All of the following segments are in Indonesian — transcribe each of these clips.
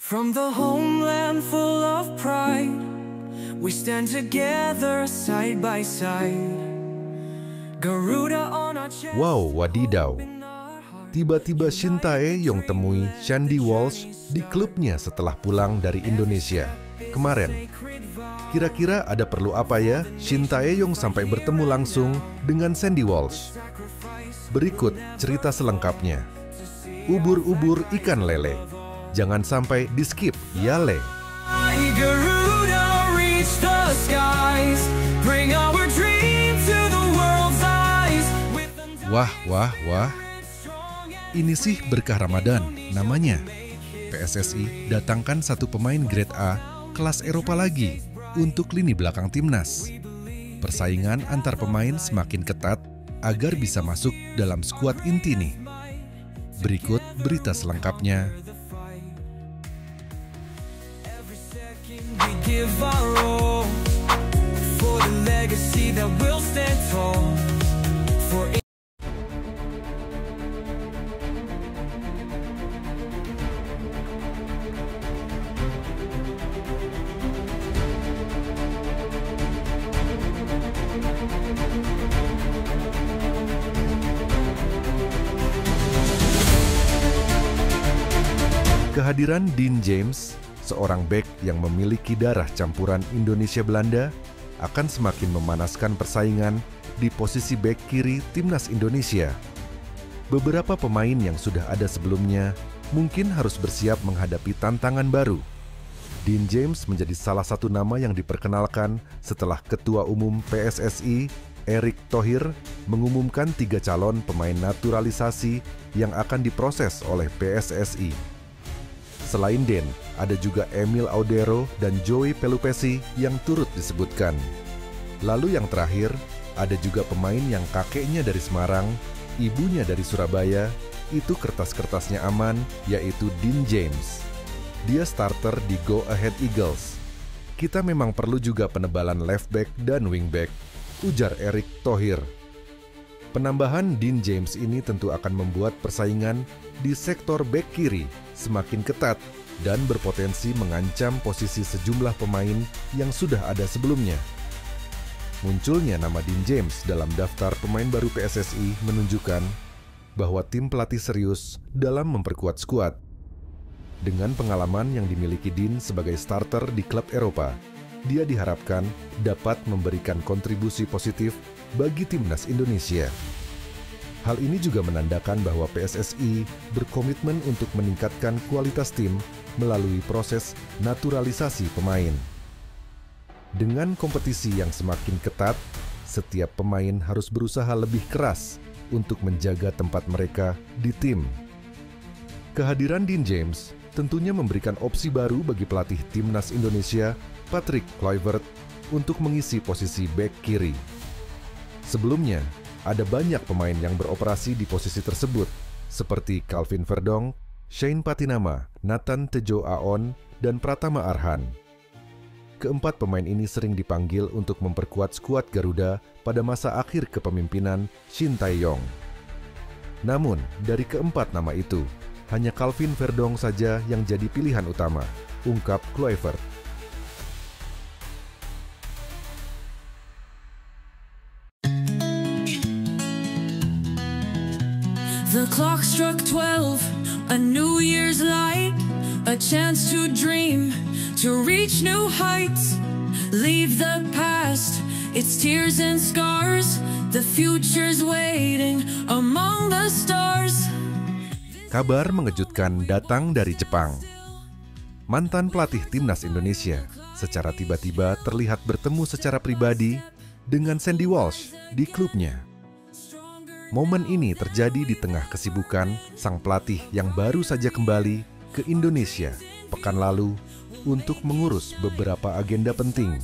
From the homeland full of pride, we stand together side by side. Garuda on our chest. Wow, wadidaw. Tiba-tiba Shin Tae-yong temui Sandy Walsh di klubnya setelah pulang dari Indonesia kemarin. Kira-kira ada perlu apa ya Shin Tae-yong sampai bertemu langsung dengan Sandy Walsh? Berikut cerita selengkapnya. Ubur-ubur ikan lele. Jangan sampai di-skip, ya Le. Garuda reach the skies, bring our dream to the world's eyes. Wah, wah, wah. Ini sih berkah Ramadan namanya. PSSI datangkan satu pemain grade A kelas Eropa lagi untuk lini belakang timnas. Persaingan antar pemain semakin ketat agar bisa masuk dalam skuad inti nih. Berikut berita selengkapnya. We give our all for the legacy that will stand tall. For Kehadiran Dean James, seorang bek yang memiliki darah campuran Indonesia-Belanda, akan semakin memanaskan persaingan di posisi bek kiri timnas Indonesia. Beberapa pemain yang sudah ada sebelumnya mungkin harus bersiap menghadapi tantangan baru. Dean James menjadi salah satu nama yang diperkenalkan setelah Ketua Umum PSSI, Erick Thohir, mengumumkan 3 calon pemain naturalisasi yang akan diproses oleh PSSI. Selain Den, ada juga Emil Audero dan Joey Pelupesi yang turut disebutkan. Lalu yang terakhir, ada juga pemain yang kakeknya dari Semarang, ibunya dari Surabaya, itu kertas-kertasnya aman, yaitu Dean James. Dia starter di Go Ahead Eagles. Kita memang perlu juga penebalan left back dan wing back, ujar Erick Thohir. Penambahan Dean James ini tentu akan membuat persaingan di sektor back kiri semakin ketat dan berpotensi mengancam posisi sejumlah pemain yang sudah ada sebelumnya. Munculnya nama Dean James dalam daftar pemain baru PSSI menunjukkan bahwa tim pelatih serius dalam memperkuat skuad. Dengan pengalaman yang dimiliki Dean sebagai starter di klub Eropa, dia diharapkan dapat memberikan kontribusi positif bagi timnas Indonesia. Hal ini juga menandakan bahwa PSSI berkomitmen untuk meningkatkan kualitas tim melalui proses naturalisasi pemain. Dengan kompetisi yang semakin ketat, setiap pemain harus berusaha lebih keras untuk menjaga tempat mereka di tim. Kehadiran Dean James tentunya memberikan opsi baru bagi pelatih timnas Indonesia, Patrick Kluivert, untuk mengisi posisi bek kiri. Sebelumnya, ada banyak pemain yang beroperasi di posisi tersebut, seperti Calvin Verdong, Shane Patinama, Nathan Tejo Aon, dan Pratama Arhan. Keempat pemain ini sering dipanggil untuk memperkuat skuad Garuda pada masa akhir kepemimpinan Shin Tae-yong. Namun, dari keempat nama itu, hanya Calvin Verdong saja yang jadi pilihan utama, ungkap Kluivert. the clock struck 12, a New Year's light, a chance to dream, to reach new heights, leave the past, its tears and scars, the future's waiting among the stars. Kabar mengejutkan datang dari Jepang. Mantan pelatih timnas Indonesia secara tiba-tiba terlihat bertemu secara pribadi dengan Sandy Walsh di klubnya. Momen ini terjadi di tengah kesibukan sang pelatih yang baru saja kembali ke Indonesia pekan lalu untuk mengurus beberapa agenda penting.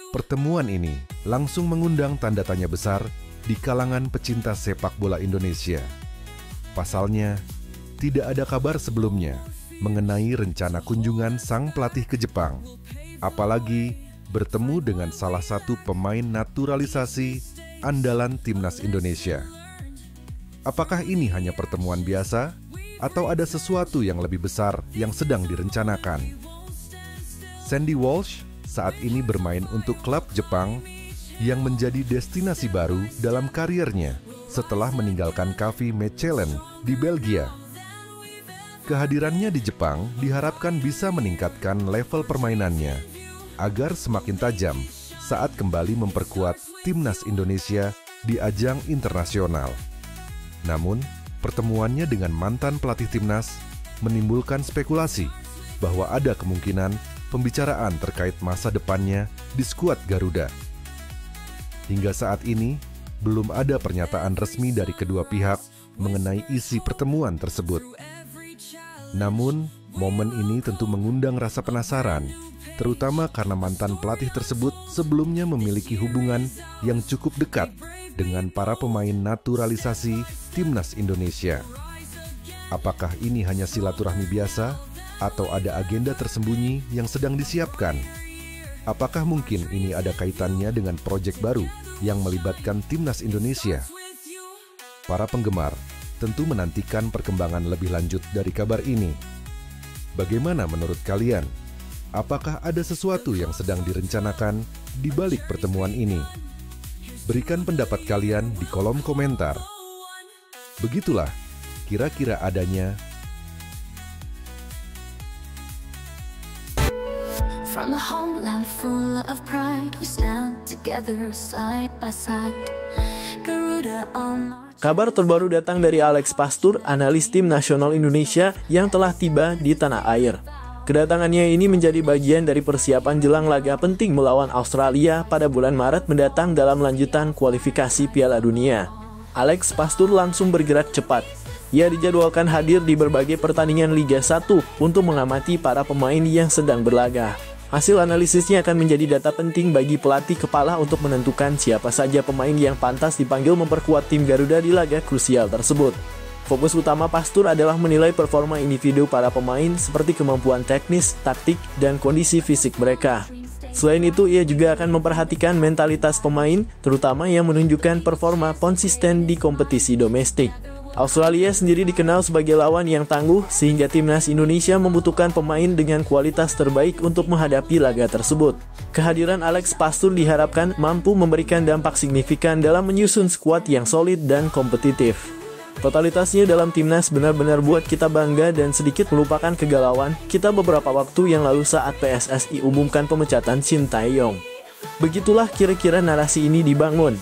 Pertemuan ini langsung mengundang tanda tanya besar di kalangan pecinta sepak bola Indonesia. Pasalnya, tidak ada kabar sebelumnya mengenai rencana kunjungan sang pelatih ke Jepang, apalagi bertemu dengan salah satu pemain naturalisasi andalan timnas Indonesia. Apakah ini hanya pertemuan biasa atau ada sesuatu yang lebih besar yang sedang direncanakan? Sandy Walsh saat ini bermain untuk klub Jepang yang menjadi destinasi baru dalam kariernya setelah meninggalkan KV Mechelen di Belgia. Kehadirannya di Jepang diharapkan bisa meningkatkan level permainannya agar semakin tajam saat kembali memperkuat timnas Indonesia di ajang internasional. Namun, pertemuannya dengan mantan pelatih timnas menimbulkan spekulasi bahwa ada kemungkinan pembicaraan terkait masa depannya di skuad Garuda. Hingga saat ini, belum ada pernyataan resmi dari kedua pihak mengenai isi pertemuan tersebut. Namun, momen ini tentu mengundang rasa penasaran, terutama karena mantan pelatih tersebut sebelumnya memiliki hubungan yang cukup dekat dengan para pemain naturalisasi timnas Indonesia. Apakah ini hanya silaturahmi biasa atau ada agenda tersembunyi yang sedang disiapkan? Apakah mungkin ini ada kaitannya dengan proyek baru yang melibatkan timnas Indonesia? Para penggemar tentu menantikan perkembangan lebih lanjut dari kabar ini. Bagaimana menurut kalian? Apakah ada sesuatu yang sedang direncanakan di balik pertemuan ini? Berikan pendapat kalian di kolom komentar. Begitulah kira-kira adanya. From a homeland full of pride, we stand together side by side. Garuda on our... Kabar terbaru datang dari Alex Pastur, analis tim nasional Indonesia yang telah tiba di tanah air. Kedatangannya ini menjadi bagian dari persiapan jelang laga penting melawan Australia pada bulan Maret mendatang dalam lanjutan kualifikasi Piala Dunia. Alex Pastur langsung bergerak cepat. Ia dijadwalkan hadir di berbagai pertandingan Liga 1 untuk mengamati para pemain yang sedang berlaga. Hasil analisisnya akan menjadi data penting bagi pelatih kepala untuk menentukan siapa saja pemain yang pantas dipanggil memperkuat tim Garuda di laga krusial tersebut. Fokus utama Pastur adalah menilai performa individu para pemain seperti kemampuan teknis, taktik, dan kondisi fisik mereka. Selain itu, ia juga akan memperhatikan mentalitas pemain, terutama yang menunjukkan performa konsisten di kompetisi domestik. Australia sendiri dikenal sebagai lawan yang tangguh, sehingga timnas Indonesia membutuhkan pemain dengan kualitas terbaik untuk menghadapi laga tersebut. Kehadiran Alex Pastur diharapkan mampu memberikan dampak signifikan dalam menyusun skuad yang solid dan kompetitif. Totalitasnya dalam timnas benar-benar buat kita bangga dan sedikit melupakan kegalauan kita beberapa waktu yang lalu saat PSSI umumkan pemecatan Shin Tae-yong. Begitulah kira-kira narasi ini dibangun.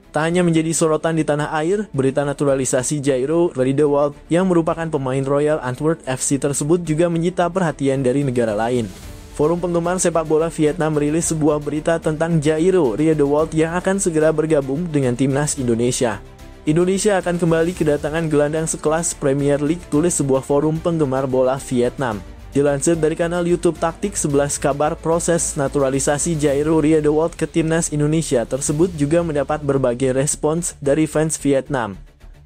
Tak hanya menjadi sorotan di tanah air, berita naturalisasi Jairo Riedewald yang merupakan pemain Royal Antwerp FC tersebut juga menyita perhatian dari negara lain. Forum penggemar sepak bola Vietnam merilis sebuah berita tentang Jairo Riedewald yang akan segera bergabung dengan timnas Indonesia. Indonesia akan kembali kedatangan gelandang sekelas Premier League, tulis sebuah forum penggemar bola Vietnam. Dilansir dari kanal YouTube Taktik 11 kabar, proses naturalisasi Jairo Riedewald ke timnas Indonesia tersebut juga mendapat berbagai respons dari fans Vietnam.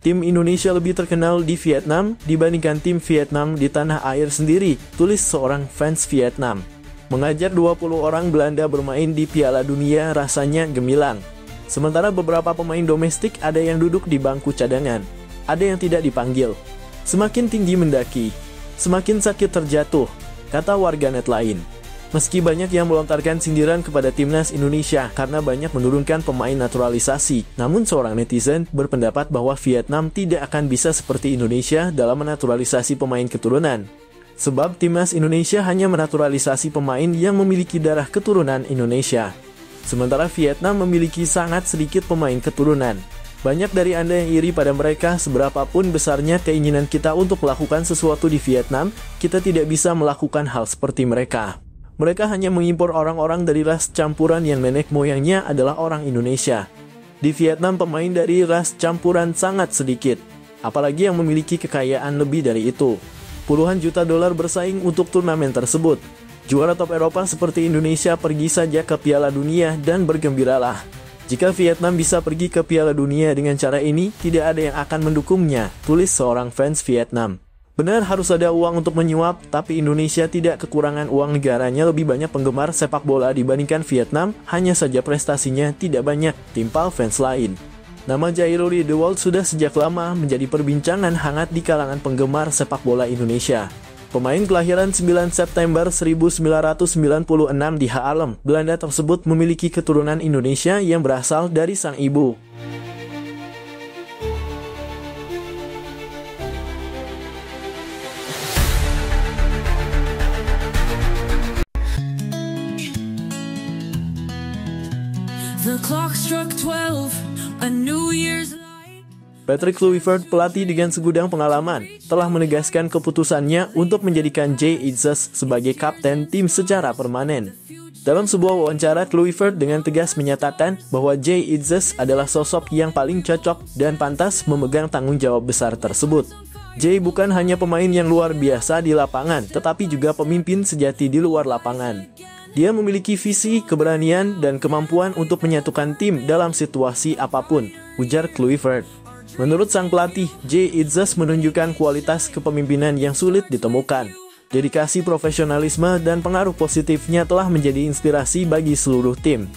Tim Indonesia lebih terkenal di Vietnam dibandingkan tim Vietnam di tanah air sendiri, tulis seorang fans Vietnam. Mengajar 20 orang Belanda bermain di Piala Dunia rasanya gemilang. Sementara beberapa pemain domestik ada yang duduk di bangku cadangan, ada yang tidak dipanggil. Semakin tinggi mendaki, semakin sakit terjatuh, kata warganet lain. Meski banyak yang melontarkan sindiran kepada timnas Indonesia karena banyak menurunkan pemain naturalisasi, namun seorang netizen berpendapat bahwa Vietnam tidak akan bisa seperti Indonesia dalam menaturalisasi pemain keturunan. Sebab timnas Indonesia hanya menaturalisasi pemain yang memiliki darah keturunan Indonesia. Sementara Vietnam memiliki sangat sedikit pemain keturunan. Banyak dari Anda yang iri pada mereka, seberapapun besarnya keinginan kita untuk melakukan sesuatu di Vietnam, kita tidak bisa melakukan hal seperti mereka. Mereka hanya mengimpor orang-orang dari ras campuran yang nenek moyangnya adalah orang Indonesia. Di Vietnam pemain dari ras campuran sangat sedikit, apalagi yang memiliki kekayaan lebih dari itu. Puluhan juta dolar bersaing untuk turnamen tersebut. Juara top Eropa seperti Indonesia pergi saja ke Piala Dunia dan bergembiralah. Jika Vietnam bisa pergi ke Piala Dunia dengan cara ini, tidak ada yang akan mendukungnya, tulis seorang fans Vietnam. Benar harus ada uang untuk menyuap, tapi Indonesia tidak kekurangan uang. Negaranya lebih banyak penggemar sepak bola dibandingkan Vietnam, hanya saja prestasinya tidak banyak, timpal fans lain. Nama Jairo Riedewald sudah sejak lama menjadi perbincangan hangat di kalangan penggemar sepak bola Indonesia. Pemain kelahiran 9 September 1996 di Haarlem, Belanda tersebut memiliki keturunan Indonesia yang berasal dari sang ibu. The clock struck 12, a New Year's light. Patrick Kluivert, pelatih dengan segudang pengalaman, telah menegaskan keputusannya untuk menjadikan Jay Itzes sebagai kapten tim secara permanen. Dalam sebuah wawancara, Kluivert dengan tegas menyatakan bahwa Jay Itzes adalah sosok yang paling cocok dan pantas memegang tanggung jawab besar tersebut. Jay bukan hanya pemain yang luar biasa di lapangan, tetapi juga pemimpin sejati di luar lapangan. Dia memiliki visi, keberanian, dan kemampuan untuk menyatukan tim dalam situasi apapun, ujar Kluivert. Menurut sang pelatih, Jay Itzes menunjukkan kualitas kepemimpinan yang sulit ditemukan. Dedikasi, profesionalisme, dan pengaruh positifnya telah menjadi inspirasi bagi seluruh tim.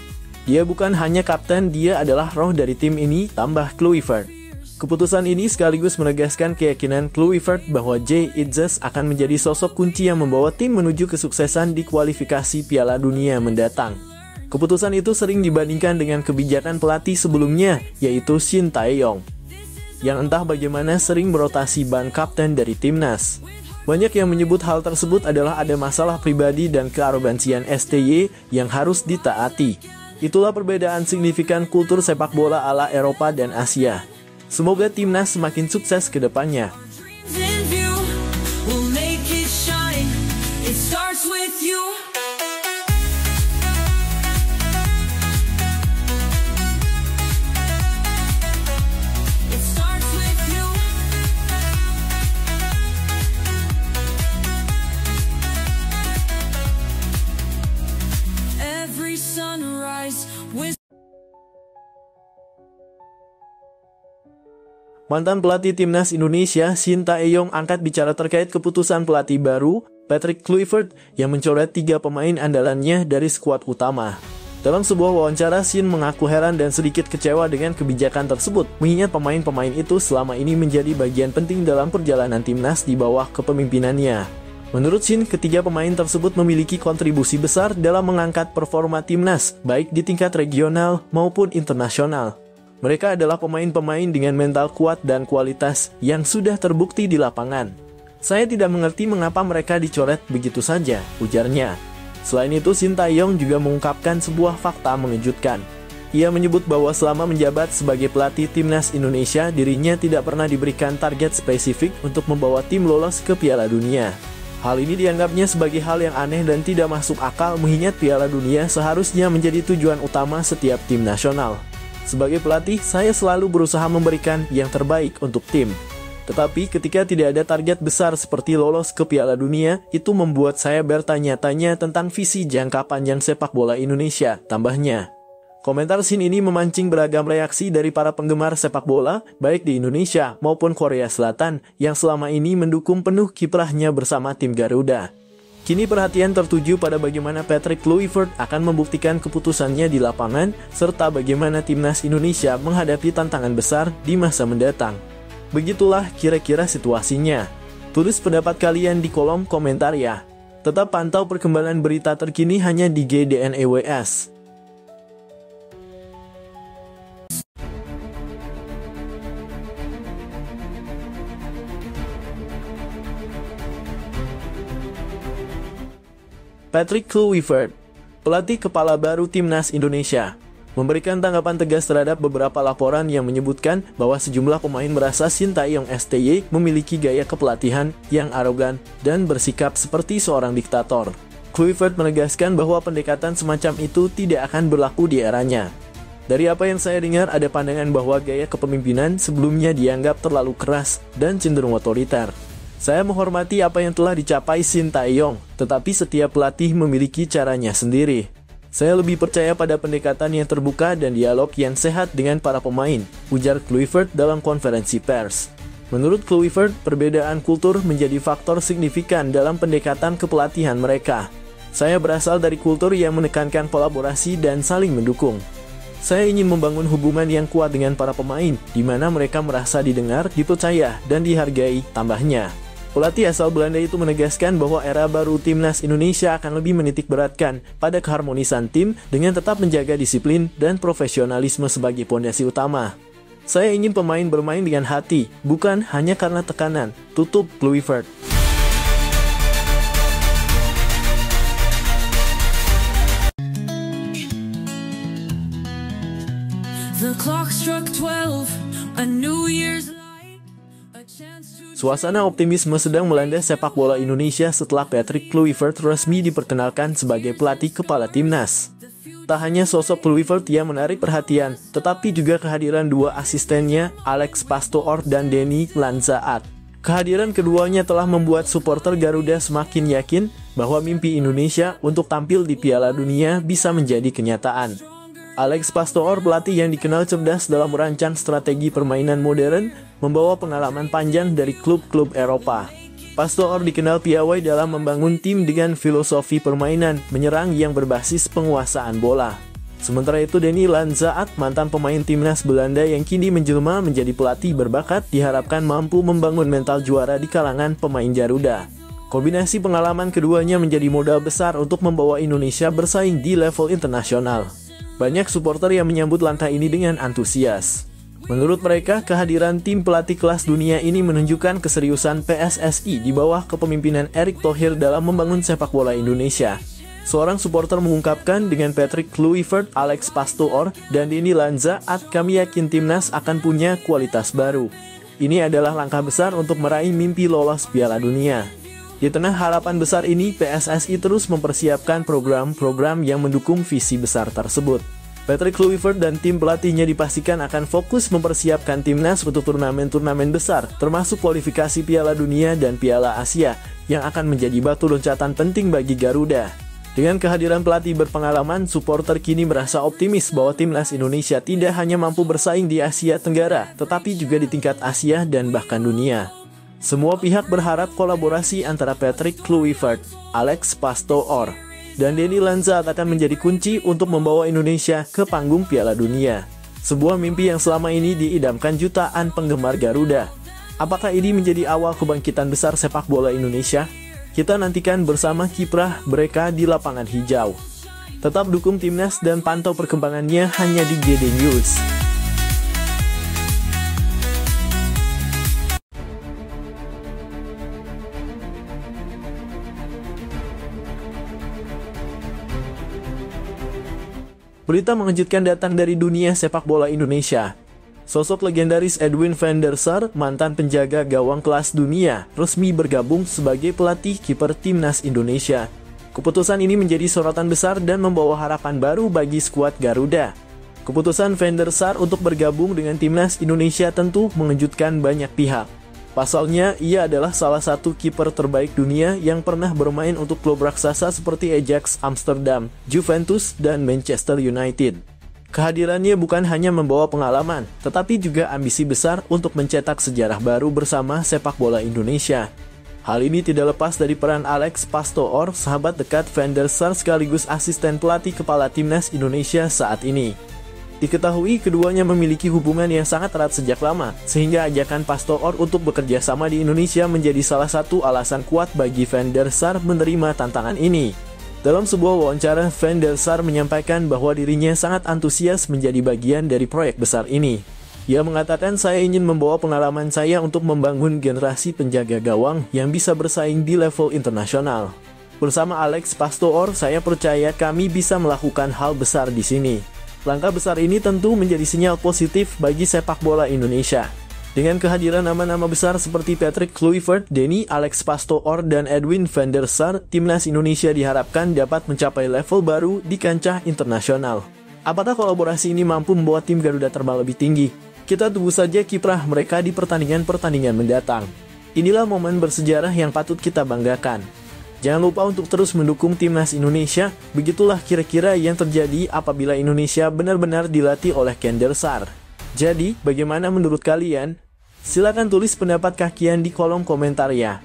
Dia bukan hanya kapten, dia adalah roh dari tim ini, tambah Kluivert. Keputusan ini sekaligus menegaskan keyakinan Kluivert bahwa Jay Itzes akan menjadi sosok kunci yang membawa tim menuju kesuksesan di kualifikasi Piala Dunia mendatang. Keputusan itu sering dibandingkan dengan kebijakan pelatih sebelumnya, yaitu Shin Tae-yong, yang entah bagaimana sering merotasi ban kapten dari timnas. Banyak yang menyebut hal tersebut adalah ada masalah pribadi dan kearogansian STY yang harus ditaati. Itulah perbedaan signifikan kultur sepak bola ala Eropa dan Asia. Semoga timnas semakin sukses ke depannya. In view, we'll make it shine. It starts with you. It starts with you. Every sunrise with Mantan pelatih timnas Indonesia, Shin Tae-yong, angkat bicara terkait keputusan pelatih baru, Patrick Kluivert, yang mencoret 3 pemain andalannya dari skuad utama. Dalam sebuah wawancara, Shin mengaku heran dan sedikit kecewa dengan kebijakan tersebut, mengingat pemain-pemain itu selama ini menjadi bagian penting dalam perjalanan timnas di bawah kepemimpinannya. Menurut Shin, ketiga pemain tersebut memiliki kontribusi besar dalam mengangkat performa timnas, baik di tingkat regional maupun internasional. Mereka adalah pemain-pemain dengan mental kuat dan kualitas yang sudah terbukti di lapangan. Saya tidak mengerti mengapa mereka dicoret begitu saja, ujarnya. Selain itu, Shin Tae-yong juga mengungkapkan sebuah fakta mengejutkan. Ia menyebut bahwa selama menjabat sebagai pelatih timnas Indonesia, dirinya tidak pernah diberikan target spesifik untuk membawa tim lolos ke Piala Dunia. Hal ini dianggapnya sebagai hal yang aneh dan tidak masuk akal, mengingat Piala Dunia seharusnya menjadi tujuan utama setiap tim nasional. Sebagai pelatih, saya selalu berusaha memberikan yang terbaik untuk tim. Tetapi ketika tidak ada target besar seperti lolos ke Piala Dunia, itu membuat saya bertanya-tanya tentang visi jangka panjang sepak bola Indonesia, tambahnya. Komentar Shin ini memancing beragam reaksi dari para penggemar sepak bola, baik di Indonesia maupun Korea Selatan, yang selama ini mendukung penuh kiprahnya bersama tim Garuda. Kini perhatian tertuju pada bagaimana Patrick Kluivert akan membuktikan keputusannya di lapangan, serta bagaimana timnas Indonesia menghadapi tantangan besar di masa mendatang. Begitulah kira-kira situasinya. Tulis pendapat kalian di kolom komentar ya. Tetap pantau perkembangan berita terkini hanya di GDNEWS. Patrick Kluivert, pelatih kepala baru timnas Indonesia, memberikan tanggapan tegas terhadap beberapa laporan yang menyebutkan bahwa sejumlah pemain merasa Shin Tae-yong STY memiliki gaya kepelatihan yang arogan dan bersikap seperti seorang diktator. Kluivert menegaskan bahwa pendekatan semacam itu tidak akan berlaku di eranya. Dari apa yang saya dengar, ada pandangan bahwa gaya kepemimpinan sebelumnya dianggap terlalu keras dan cenderung otoriter. Saya menghormati apa yang telah dicapai Shin Tae-yong, tetapi setiap pelatih memiliki caranya sendiri. Saya lebih percaya pada pendekatan yang terbuka dan dialog yang sehat dengan para pemain, ujar Kluivert dalam konferensi pers. Menurut Kluivert, perbedaan kultur menjadi faktor signifikan dalam pendekatan kepelatihan mereka. Saya berasal dari kultur yang menekankan kolaborasi dan saling mendukung. Saya ingin membangun hubungan yang kuat dengan para pemain, di mana mereka merasa didengar, dipercaya, dan dihargai, tambahnya. Pelatih asal Belanda itu menegaskan bahwa era baru timnas Indonesia akan lebih menitikberatkan pada keharmonisan tim dengan tetap menjaga disiplin dan profesionalisme sebagai pondasi utama. Saya ingin pemain bermain dengan hati, bukan hanya karena tekanan, tutup Kluivert. The clock struck 12, a New Year's light, a chance to... Suasana optimisme sedang melanda sepak bola Indonesia setelah Patrick Kluivert resmi diperkenalkan sebagai pelatih kepala timnas. Tak hanya sosok Kluivert yang menarik perhatian, tetapi juga kehadiran dua asistennya, Alex Pastoor dan Denny Lanzaat. Kehadiran keduanya telah membuat supporter Garuda semakin yakin bahwa mimpi Indonesia untuk tampil di Piala Dunia bisa menjadi kenyataan. Alex Pastoor, pelatih yang dikenal cerdas dalam merancang strategi permainan modern, membawa pengalaman panjang dari klub-klub Eropa. Pastoor dikenal piawai dalam membangun tim dengan filosofi permainan menyerang yang berbasis penguasaan bola. Sementara itu Denny Lanzaat, mantan pemain timnas Belanda yang kini menjelma menjadi pelatih berbakat, diharapkan mampu membangun mental juara di kalangan pemain Garuda. Kombinasi pengalaman keduanya menjadi modal besar untuk membawa Indonesia bersaing di level internasional. Banyak supporter yang menyambut langkah ini dengan antusias. Menurut mereka, kehadiran tim pelatih kelas dunia ini menunjukkan keseriusan PSSI di bawah kepemimpinan Erick Thohir dalam membangun sepak bola Indonesia. Seorang supporter mengungkapkan, dengan Patrick Kluivert, Alex Pastoor, dan Denny Lanzaat, kami yakin timnas akan punya kualitas baru. Ini adalah langkah besar untuk meraih mimpi lolos Piala Dunia. Di tengah harapan besar ini, PSSI terus mempersiapkan program-program yang mendukung visi besar tersebut. Patrick Kluivert dan tim pelatihnya dipastikan akan fokus mempersiapkan timnas untuk turnamen-turnamen besar, termasuk kualifikasi Piala Dunia dan Piala Asia, yang akan menjadi batu loncatan penting bagi Garuda. Dengan kehadiran pelatih berpengalaman, supporter kini merasa optimis bahwa timnas Indonesia tidak hanya mampu bersaing di Asia Tenggara, tetapi juga di tingkat Asia dan bahkan dunia. Semua pihak berharap kolaborasi antara Patrick Kluivert, Alex Pastoor, dan Denny Lanzaat akan menjadi kunci untuk membawa Indonesia ke panggung Piala Dunia. Sebuah mimpi yang selama ini diidamkan jutaan penggemar Garuda. Apakah ini menjadi awal kebangkitan besar sepak bola Indonesia? Kita nantikan bersama kiprah mereka di lapangan hijau. Tetap dukung timnas dan pantau perkembangannya hanya di GD News. Berita mengejutkan datang dari dunia sepak bola Indonesia. Sosok legendaris Edwin van der Sar, mantan penjaga gawang kelas dunia, resmi bergabung sebagai pelatih kiper timnas Indonesia. Keputusan ini menjadi sorotan besar dan membawa harapan baru bagi skuad Garuda. Keputusan van der Sar untuk bergabung dengan timnas Indonesia tentu mengejutkan banyak pihak. Pasalnya, ia adalah salah satu kiper terbaik dunia yang pernah bermain untuk klub raksasa seperti Ajax Amsterdam, Juventus, dan Manchester United. Kehadirannya bukan hanya membawa pengalaman, tetapi juga ambisi besar untuk mencetak sejarah baru bersama sepak bola Indonesia. Hal ini tidak lepas dari peran Alex Pastoor, sahabat dekat van der Sar sekaligus asisten pelatih kepala timnas Indonesia saat ini. Diketahui keduanya memiliki hubungan yang sangat erat sejak lama, sehingga ajakan Pastoor untuk bekerja sama di Indonesia menjadi salah satu alasan kuat bagi van der Sar menerima tantangan ini. Dalam sebuah wawancara, van der Sar menyampaikan bahwa dirinya sangat antusias menjadi bagian dari proyek besar ini. Ia mengatakan, saya ingin membawa pengalaman saya untuk membangun generasi penjaga gawang yang bisa bersaing di level internasional. Bersama Alex Pastoor, saya percaya kami bisa melakukan hal besar di sini. Langkah besar ini tentu menjadi sinyal positif bagi sepak bola Indonesia. Dengan kehadiran nama-nama besar seperti Patrick Kluivert, Denny, Alex Pastoor, dan Edwin van der Sar, timnas Indonesia diharapkan dapat mencapai level baru di kancah internasional. Apakah kolaborasi ini mampu membawa tim Garuda terbang lebih tinggi? Kita tunggu saja kiprah mereka di pertandingan-pertandingan mendatang. Inilah momen bersejarah yang patut kita banggakan. Jangan lupa untuk terus mendukung timnas Indonesia. Begitulah kira-kira yang terjadi apabila Indonesia benar-benar dilatih oleh Ken Sar. Jadi, bagaimana menurut kalian? Silakan tulis pendapat kalian di kolom komentar ya.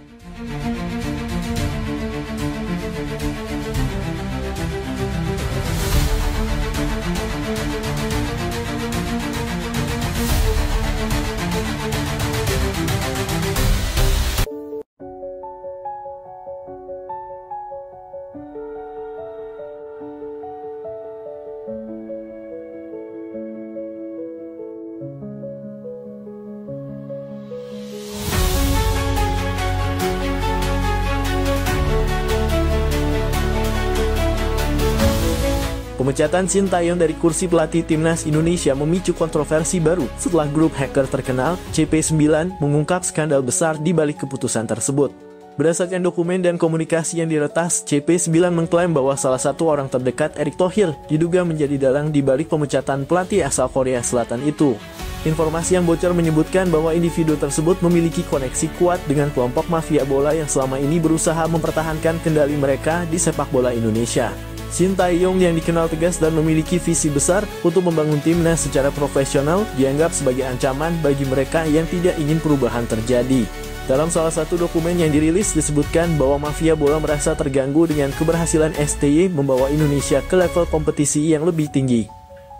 Pemecatan Shin Tae-yong dari kursi pelatih timnas Indonesia memicu kontroversi baru setelah grup hacker terkenal CP9 mengungkap skandal besar di balik keputusan tersebut. Berdasarkan dokumen dan komunikasi yang diretas, CP9 mengklaim bahwa salah satu orang terdekat Erick Thohir diduga menjadi dalang di balik pemecatan pelatih asal Korea Selatan itu. Informasi yang bocor menyebutkan bahwa individu tersebut memiliki koneksi kuat dengan kelompok mafia bola yang selama ini berusaha mempertahankan kendali mereka di sepak bola Indonesia. Shin Tae-yong yang dikenal tegas dan memiliki visi besar untuk membangun timnas secara profesional dianggap sebagai ancaman bagi mereka yang tidak ingin perubahan terjadi. Dalam salah satu dokumen yang dirilis disebutkan bahwa mafia bola merasa terganggu dengan keberhasilan STY membawa Indonesia ke level kompetisi yang lebih tinggi.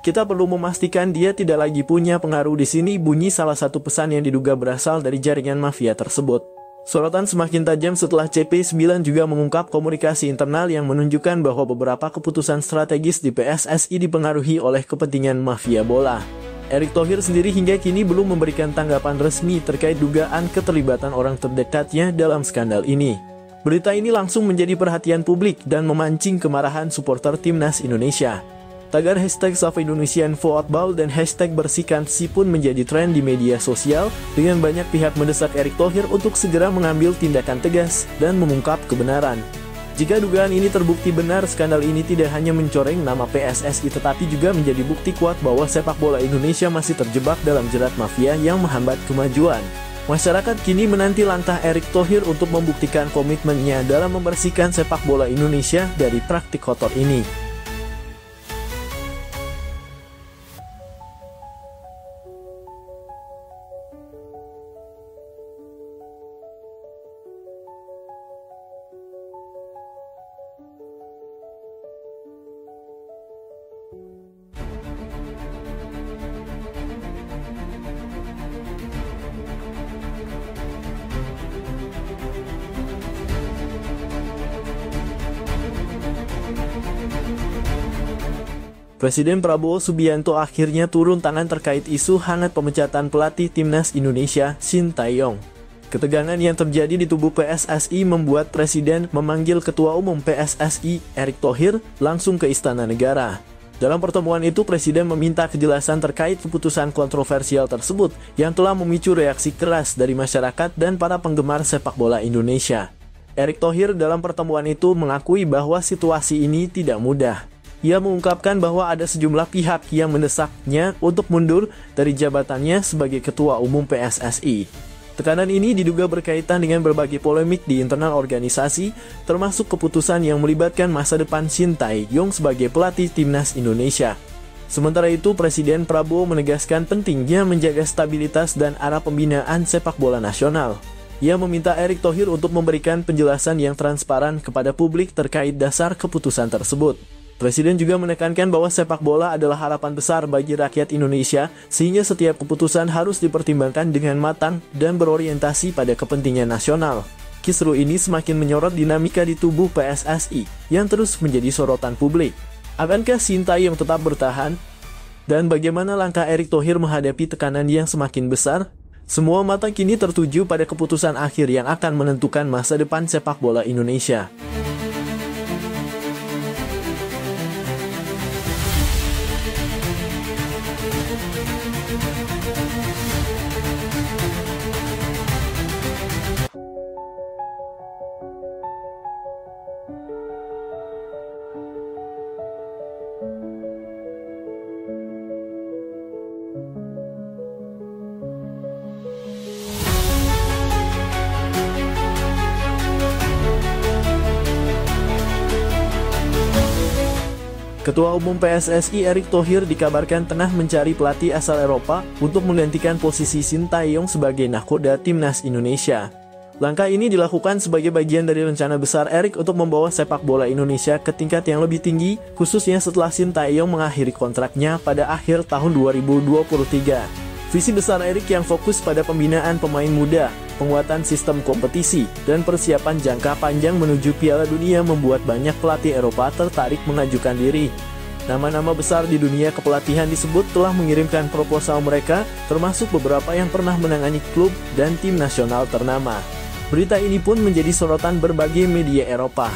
Kita perlu memastikan dia tidak lagi punya pengaruh di sini, bunyi salah satu pesan yang diduga berasal dari jaringan mafia tersebut. Sorotan semakin tajam setelah CP9 juga mengungkap komunikasi internal yang menunjukkan bahwa beberapa keputusan strategis di PSSI dipengaruhi oleh kepentingan mafia bola. Erick Thohir sendiri hingga kini belum memberikan tanggapan resmi terkait dugaan keterlibatan orang terdekatnya dalam skandal ini. Berita ini langsung menjadi perhatian publik dan memancing kemarahan supporter timnas Indonesia. Tagar hashtag #SaveIndonesianFootball dan hashtag #BersihkanSI pun menjadi tren di media sosial dengan banyak pihak mendesak Erick Thohir untuk segera mengambil tindakan tegas dan mengungkap kebenaran. Jika dugaan ini terbukti benar, skandal ini tidak hanya mencoreng nama PSSI tetapi juga menjadi bukti kuat bahwa sepak bola Indonesia masih terjebak dalam jerat mafia yang menghambat kemajuan. Masyarakat kini menanti langkah Erick Thohir untuk membuktikan komitmennya dalam membersihkan sepak bola Indonesia dari praktik kotor ini. Presiden Prabowo Subianto akhirnya turun tangan terkait isu hangat pemecatan pelatih timnas Indonesia Shin Tae-yong. Ketegangan yang terjadi di tubuh PSSI membuat Presiden memanggil Ketua Umum PSSI Erick Thohir langsung ke Istana Negara. Dalam pertemuan itu, Presiden meminta kejelasan terkait keputusan kontroversial tersebut yang telah memicu reaksi keras dari masyarakat dan para penggemar sepak bola Indonesia. Erick Thohir dalam pertemuan itu mengakui bahwa situasi ini tidak mudah. Ia mengungkapkan bahwa ada sejumlah pihak yang mendesaknya untuk mundur dari jabatannya sebagai Ketua Umum PSSI. Tekanan ini diduga berkaitan dengan berbagai polemik di internal organisasi, termasuk keputusan yang melibatkan masa depan Shin Tae-yong sebagai pelatih timnas Indonesia. Sementara itu, Presiden Prabowo menegaskan pentingnya menjaga stabilitas dan arah pembinaan sepak bola nasional. Ia meminta Erick Thohir untuk memberikan penjelasan yang transparan kepada publik terkait dasar keputusan tersebut. Presiden juga menekankan bahwa sepak bola adalah harapan besar bagi rakyat Indonesia, sehingga setiap keputusan harus dipertimbangkan dengan matang dan berorientasi pada kepentingan nasional. Kisru ini semakin menyorot dinamika di tubuh PSSI yang terus menjadi sorotan publik. Akankah Shin Tae-yong tetap bertahan? Dan bagaimana langkah Erick Thohir menghadapi tekanan yang semakin besar? Semua mata kini tertuju pada keputusan akhir yang akan menentukan masa depan sepak bola Indonesia. Ketua Umum PSSI Erick Thohir dikabarkan tengah mencari pelatih asal Eropa untuk menggantikan posisi Shin Tae-yong sebagai nahkoda timnas Indonesia. Langkah ini dilakukan sebagai bagian dari rencana besar Erick untuk membawa sepak bola Indonesia ke tingkat yang lebih tinggi, khususnya setelah Shin Tae-yong mengakhiri kontraknya pada akhir tahun 2023. Visi besar Erick yang fokus pada pembinaan pemain muda, penguatan sistem kompetisi, dan persiapan jangka panjang menuju Piala Dunia membuat banyak pelatih Eropa tertarik mengajukan diri. Nama-nama besar di dunia kepelatihan disebut telah mengirimkan proposal mereka, termasuk beberapa yang pernah menangani klub dan tim nasional ternama. Berita ini pun menjadi sorotan berbagai media Eropa.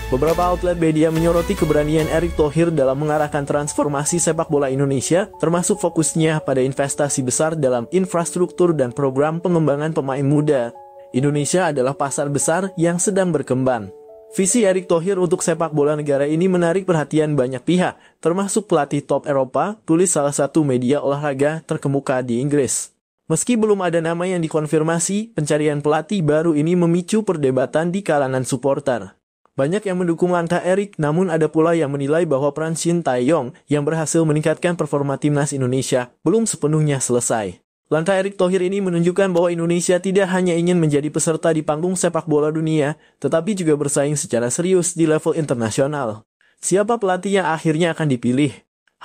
Beberapa outlet media menyoroti keberanian Erick Thohir dalam mengarahkan transformasi sepak bola Indonesia, termasuk fokusnya pada investasi besar dalam infrastruktur dan program pengembangan pemain muda. Indonesia adalah pasar besar yang sedang berkembang. Visi Erick Thohir untuk sepak bola negara ini menarik perhatian banyak pihak, termasuk pelatih top Eropa, tulis salah satu media olahraga terkemuka di Inggris. Meski belum ada nama yang dikonfirmasi, pencarian pelatih baru ini memicu perdebatan di kalangan supporter. Banyak yang mendukung langkah Erick, namun ada pula yang menilai bahwa peran Shin Tae-yong yang berhasil meningkatkan performa timnas Indonesia belum sepenuhnya selesai. Langkah Erick Thohir ini menunjukkan bahwa Indonesia tidak hanya ingin menjadi peserta di panggung sepak bola dunia, tetapi juga bersaing secara serius di level internasional. Siapa pelatih yang akhirnya akan dipilih?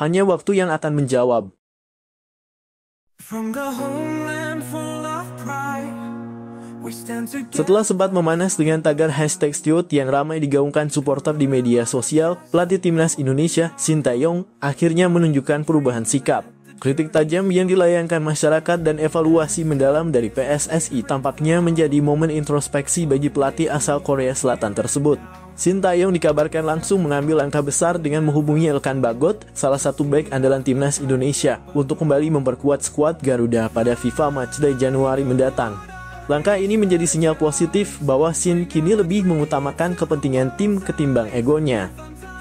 Hanya waktu yang akan menjawab. Setelah sempat memanas dengan tagar #Stewart yang ramai digaungkan supporter di media sosial, pelatih timnas Indonesia, Shin Tae-yong, akhirnya menunjukkan perubahan sikap. Kritik tajam yang dilayangkan masyarakat dan evaluasi mendalam dari PSSI tampaknya menjadi momen introspeksi bagi pelatih asal Korea Selatan tersebut. Shin Tae-yong dikabarkan langsung mengambil langkah besar dengan menghubungi Elkan Bagot, salah satu bek andalan timnas Indonesia, untuk kembali memperkuat skuad Garuda pada FIFA Matchday Januari mendatang. Langkah ini menjadi sinyal positif bahwa Shin kini lebih mengutamakan kepentingan tim ketimbang egonya.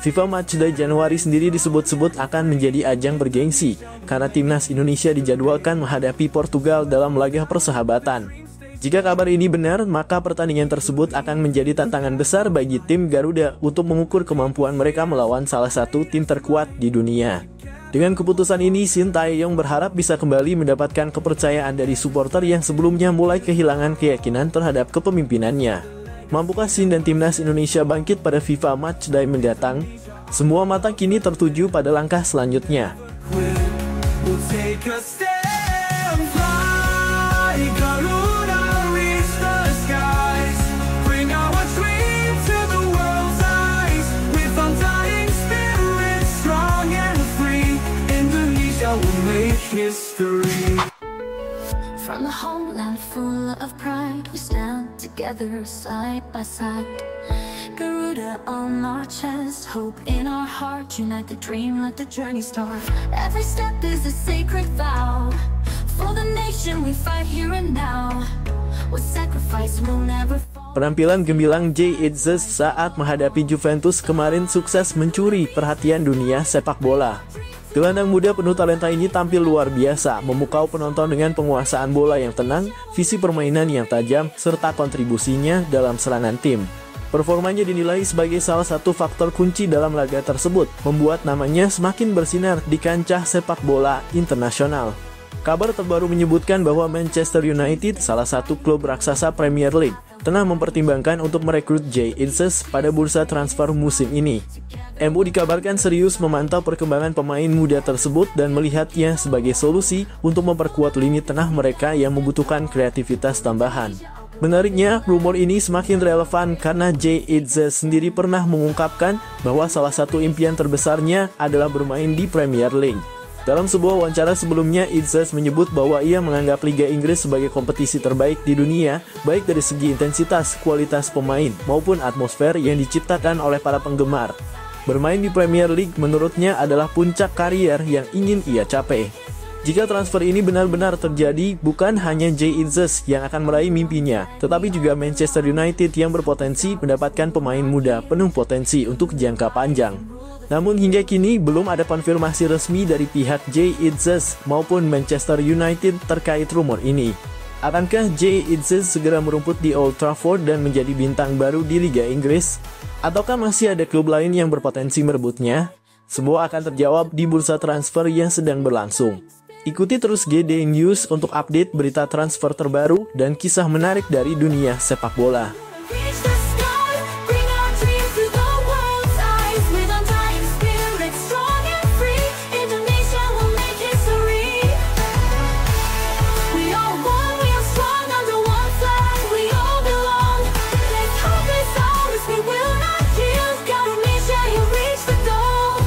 FIFA Matchday Januari sendiri disebut-sebut akan menjadi ajang bergengsi, karena timnas Indonesia dijadwalkan menghadapi Portugal dalam laga persahabatan. Jika kabar ini benar, maka pertandingan tersebut akan menjadi tantangan besar bagi tim Garuda untuk mengukur kemampuan mereka melawan salah satu tim terkuat di dunia. Dengan keputusan ini, Shin Tae-yong berharap bisa kembali mendapatkan kepercayaan dari supporter yang sebelumnya mulai kehilangan keyakinan terhadap kepemimpinannya. Mampukah Shin dan timnas Indonesia bangkit pada FIFA Matchday mendatang? Semua mata kini tertuju pada langkah selanjutnya. From the homeland full of pride, we stand together side by side. Garuda on our chest, hope in our heart, unite the dream, let the journey start. Every step is a sacred vow, for the nation we fight here and now. With sacrifice we'll never fall. Penampilan gemilang Jay Itzes saat menghadapi Juventus kemarin sukses mencuri perhatian dunia sepak bola. Gelandang muda penuh talenta ini tampil luar biasa, memukau penonton dengan penguasaan bola yang tenang, visi permainan yang tajam, serta kontribusinya dalam serangan tim. Performanya dinilai sebagai salah satu faktor kunci dalam laga tersebut, membuat namanya semakin bersinar di kancah sepak bola internasional. Kabar terbaru menyebutkan bahwa Manchester United, salah satu klub raksasa Premier League, tengah mempertimbangkan untuk merekrut Jay Itzes pada bursa transfer musim ini. MU dikabarkan serius memantau perkembangan pemain muda tersebut dan melihatnya sebagai solusi untuk memperkuat lini tengah mereka yang membutuhkan kreativitas tambahan. Menariknya, rumor ini semakin relevan karena Jay Itzes sendiri pernah mengungkapkan bahwa salah satu impian terbesarnya adalah bermain di Premier League. Dalam sebuah wawancara sebelumnya, Itzes menyebut bahwa ia menganggap Liga Inggris sebagai kompetisi terbaik di dunia, baik dari segi intensitas, kualitas pemain, maupun atmosfer yang diciptakan oleh para penggemar. Bermain di Premier League menurutnya adalah puncak karier yang ingin ia capai. Jika transfer ini benar-benar terjadi, bukan hanya Jay Itzes yang akan meraih mimpinya, tetapi juga Manchester United yang berpotensi mendapatkan pemain muda penuh potensi untuk jangka panjang. Namun hingga kini belum ada konfirmasi resmi dari pihak Jay Itzes maupun Manchester United terkait rumor ini. Akankah Jay Itzes segera merumput di Old Trafford dan menjadi bintang baru di Liga Inggris? Ataukah masih ada klub lain yang berpotensi merebutnya? Semua akan terjawab di bursa transfer yang sedang berlangsung. Ikuti terus GD News untuk update berita transfer terbaru dan kisah menarik dari dunia sepak bola. Reach the sky, bring our dreams to the world's eyes. With undying spirit, strong and free, Indonesia will make history. We are one, we are strong under one flag. We all belong. Let's hope it's ours, we will not yield. Indonesia, you reach the goal.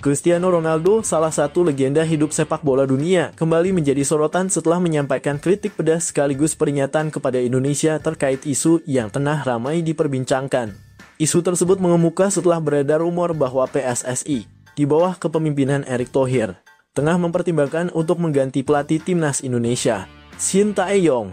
Cristiano Ronaldo, salah satu legenda hidup sepak bola dunia, kembali menjadi sorotan setelah menyampaikan kritik pedas sekaligus peringatan kepada Indonesia terkait isu yang tengah ramai diperbincangkan. Isu tersebut mengemuka setelah beredar rumor bahwa PSSI, di bawah kepemimpinan Erick Thohir, tengah mempertimbangkan untuk mengganti pelatih timnas Indonesia, Shin Tae-yong,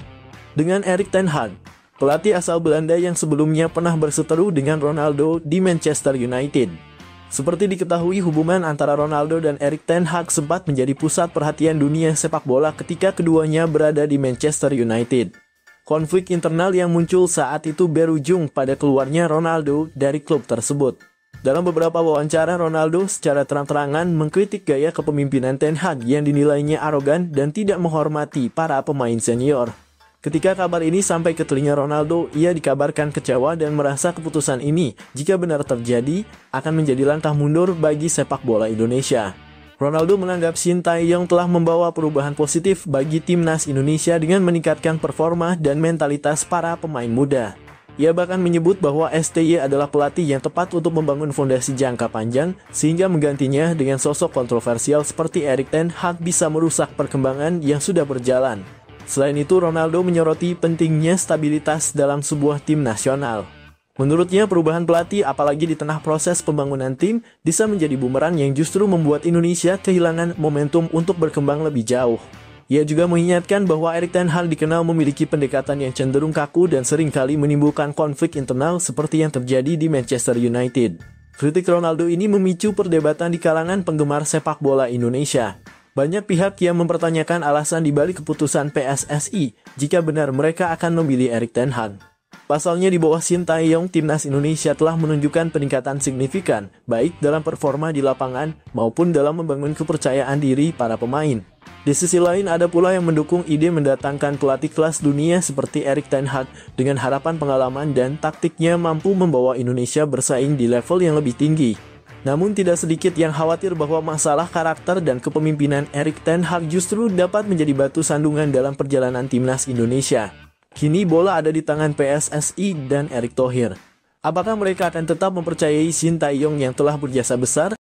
dengan Erik ten Hag, pelatih asal Belanda yang sebelumnya pernah berseteru dengan Ronaldo di Manchester United. Seperti diketahui, hubungan antara Ronaldo dan Erik ten Hag sempat menjadi pusat perhatian dunia sepak bola ketika keduanya berada di Manchester United. Konflik internal yang muncul saat itu berujung pada keluarnya Ronaldo dari klub tersebut. Dalam beberapa wawancara, Ronaldo secara terang-terangan mengkritik gaya kepemimpinan ten Hag yang dinilainya arogan dan tidak menghormati para pemain senior. Ketika kabar ini sampai ke telinga Ronaldo, ia dikabarkan kecewa dan merasa keputusan ini, jika benar terjadi, akan menjadi langkah mundur bagi sepak bola Indonesia. Ronaldo menganggap Shin Tae-yong telah membawa perubahan positif bagi timnas Indonesia dengan meningkatkan performa dan mentalitas para pemain muda. Ia bahkan menyebut bahwa STY adalah pelatih yang tepat untuk membangun fondasi jangka panjang, sehingga menggantinya dengan sosok kontroversial seperti Erik ten Hag bisa merusak perkembangan yang sudah berjalan. Selain itu, Ronaldo menyoroti pentingnya stabilitas dalam sebuah tim nasional. Menurutnya, perubahan pelatih apalagi di tengah proses pembangunan tim bisa menjadi bumerang yang justru membuat Indonesia kehilangan momentum untuk berkembang lebih jauh. Ia juga mengingatkan bahwa Erik ten Hag dikenal memiliki pendekatan yang cenderung kaku dan seringkali menimbulkan konflik internal seperti yang terjadi di Manchester United. Kritik Ronaldo ini memicu perdebatan di kalangan penggemar sepak bola Indonesia. Banyak pihak yang mempertanyakan alasan dibalik keputusan PSSI jika benar mereka akan memilih Erik ten Hag. Pasalnya, di bawah Shin Tae-yong, timnas Indonesia telah menunjukkan peningkatan signifikan, baik dalam performa di lapangan maupun dalam membangun kepercayaan diri para pemain. Di sisi lain, ada pula yang mendukung ide mendatangkan pelatih kelas dunia seperti Erik ten Hag dengan harapan pengalaman dan taktiknya mampu membawa Indonesia bersaing di level yang lebih tinggi. Namun tidak sedikit yang khawatir bahwa masalah karakter dan kepemimpinan Erik ten Hag justru dapat menjadi batu sandungan dalam perjalanan timnas Indonesia. Kini bola ada di tangan PSSI dan Erick Thohir. Apakah mereka akan tetap mempercayai Shin Tae-yong yang telah berjasa besar,